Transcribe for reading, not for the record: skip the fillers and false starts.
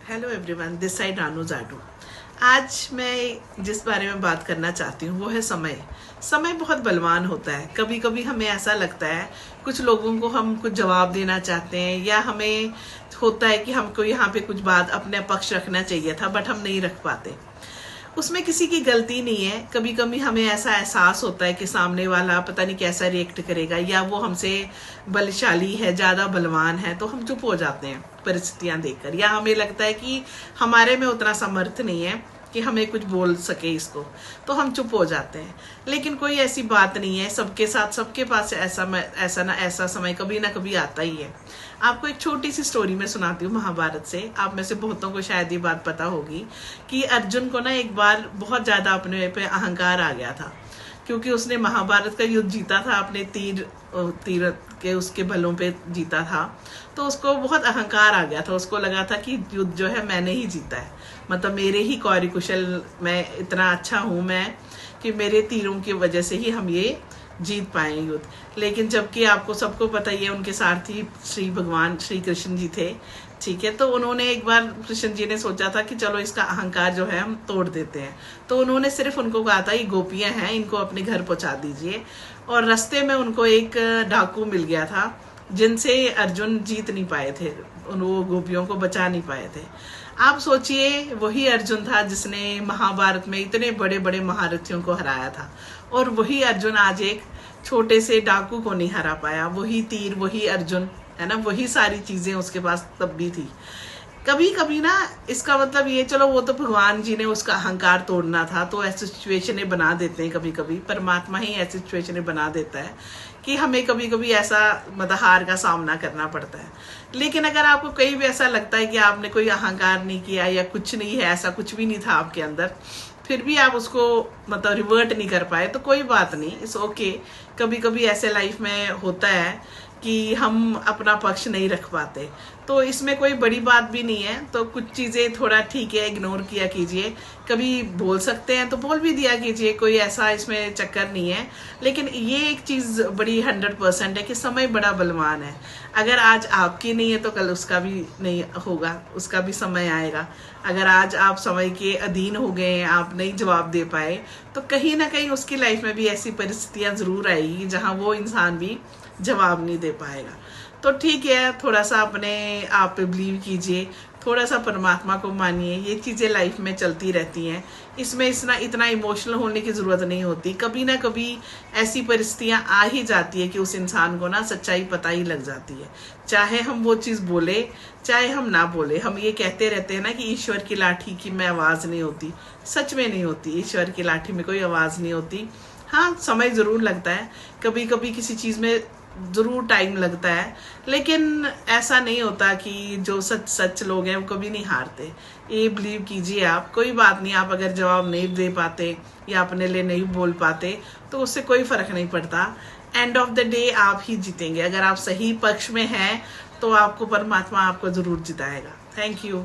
Hello everyone, this side Ranu Jadu. आज मैं जिस बारे में बात करना चाहती हूँ वो है समय। समय बहुत बलवान होता है। कभी कभी हमें ऐसा लगता है कुछ लोगों को हम कुछ जवाब देना चाहते हैं, या हमें होता है कि हमको यहाँ पे कुछ बात अपने पक्ष रखना चाहिए था बट हम नहीं रख पाते। उसमें किसी की गलती नहीं है। कभी कभी हमें ऐसा एहसास होता है कि सामने वाला पता नहीं कैसा रिएक्ट करेगा, या वो हमसे बलशाली है, ज़्यादा बलवान है, तो हम चुप हो जाते हैं परिस्थितियां देखकर, या हमें लगता है कि हमारे में उतना सामर्थ्य नहीं है कि हमें कुछ बोल सके इसको, तो हम चुप हो जाते हैं। लेकिन कोई ऐसी बात नहीं है। सबके साथ, सबके पास ऐसा समय कभी ना कभी आता ही है। आपको एक छोटी सी स्टोरी में सुनाती हूँ महाभारत से। आप में से बहुतों को शायद ये बात पता होगी कि अर्जुन को ना एक बार बहुत ज्यादा अपने पे अहंकार आ गया था, क्योंकि उसने महाभारत का युद्ध जीता था, अपने तीर के उसके बलों पे जीता था। तो उसको बहुत अहंकार आ गया था। उसको लगा था कि युद्ध जो है मैंने ही जीता है, मतलब मेरे ही कौरी कुशल, मैं इतना अच्छा हूं मैं कि मेरे तीरों की वजह से ही हम ये जीत पाए युद्ध। लेकिन जबकि आपको सबको पता ही है उनके सारथी भगवान श्री कृष्ण जी थे, ठीक है। तो उन्होंने एक बार, कृष्ण जी ने सोचा था कि चलो इसका अहंकार जो है हम तोड़ देते हैं। तो उन्होंने सिर्फ उनको कहा था ये गोपियां हैं, इनको अपने घर पहुंचा दीजिए। और रास्ते में उनको एक डाकू मिल गया था जिनसे अर्जुन जीत नहीं पाए थे, वो गोपियों को बचा नहीं पाए थे। आप सोचिए, वही अर्जुन था जिसने महाभारत में इतने बड़े बड़े महारथियों को हराया था, और वही अर्जुन आज एक छोटे से डाकू को नहीं हरा पाया। वही तीर, वही अर्जुन, है ना, वही सारी चीजें उसके पास तब भी थी। कभी कभी ना, इसका मतलब ये, चलो वो तो भगवान जी ने उसका अहंकार तोड़ना था तो ऐसी सिचुएशनें बना देते हैं। कभी कभी परमात्मा ही ऐसी सिचुएशनें बना देता है कि हमें कभी कभी ऐसा मतलब हार का सामना करना पड़ता है। लेकिन अगर आपको कहीं भी ऐसा लगता है कि आपने कोई अहंकार नहीं किया या कुछ नहीं है, ऐसा कुछ भी नहीं था आपके अंदर, फिर भी आप उसको मतलब रिवर्ट नहीं कर पाए, तो कोई बात नहीं, इट्स ओके। कभी कभी ऐसे लाइफ में होता है कि हम अपना पक्ष नहीं रख पाते, तो इसमें कोई बड़ी बात भी नहीं है। तो कुछ चीजें थोड़ा ठीक है, इग्नोर किया कीजिए। कभी बोल सकते हैं तो बोल भी दिया कीजिए, कोई ऐसा इसमें चक्कर नहीं है। लेकिन ये एक चीज बड़ी 100% है कि समय बड़ा बलवान है। अगर आज आपकी नहीं है तो कल उसका भी नहीं होगा, उसका भी समय आएगा। अगर आज आप समय के अधीन हो गए, आप नहीं जवाब दे पाए, तो कहीं ना कहीं उसकी लाइफ में भी ऐसी परिस्थितियां जरूर आएगी जहां वो इंसान भी जवाब नहीं दे पाएगा। तो ठीक है, थोड़ा सा अपने आप पे बिलीव कीजिए, थोड़ा सा परमात्मा को मानिए। ये चीजें लाइफ में चलती रहती हैं, इसमें इतना इमोशनल होने की जरूरत नहीं होती। कभी ना कभी ऐसी परिस्थितियां आ ही जाती है कि उस इंसान को ना सच्चाई पता ही लग जाती है। चाहे हम वो चीज बोले, चाहे हम ना बोले। हम ये कहते रहते हैं ना कि ईश्वर की लाठी की में आवाज नहीं होती। सच में नहीं होती, ईश्वर की लाठी में कोई आवाज नहीं होती। हाँ, समय जरूर लगता है, कभी कभी किसी चीज में जरूर टाइम लगता है, लेकिन ऐसा नहीं होता कि जो सच लोग हैं वो कभी नहीं हारते। ये बिलीव कीजिए आप। कोई बात नहीं, आप अगर जवाब नहीं दे पाते या अपने लिए नहीं बोल पाते तो उससे कोई फर्क नहीं पड़ता। एंड ऑफ द डे आप ही जीतेंगे। अगर आप सही पक्ष में हैं तो आपको परमात्मा आपको जरूर जिताएगा। Thank you.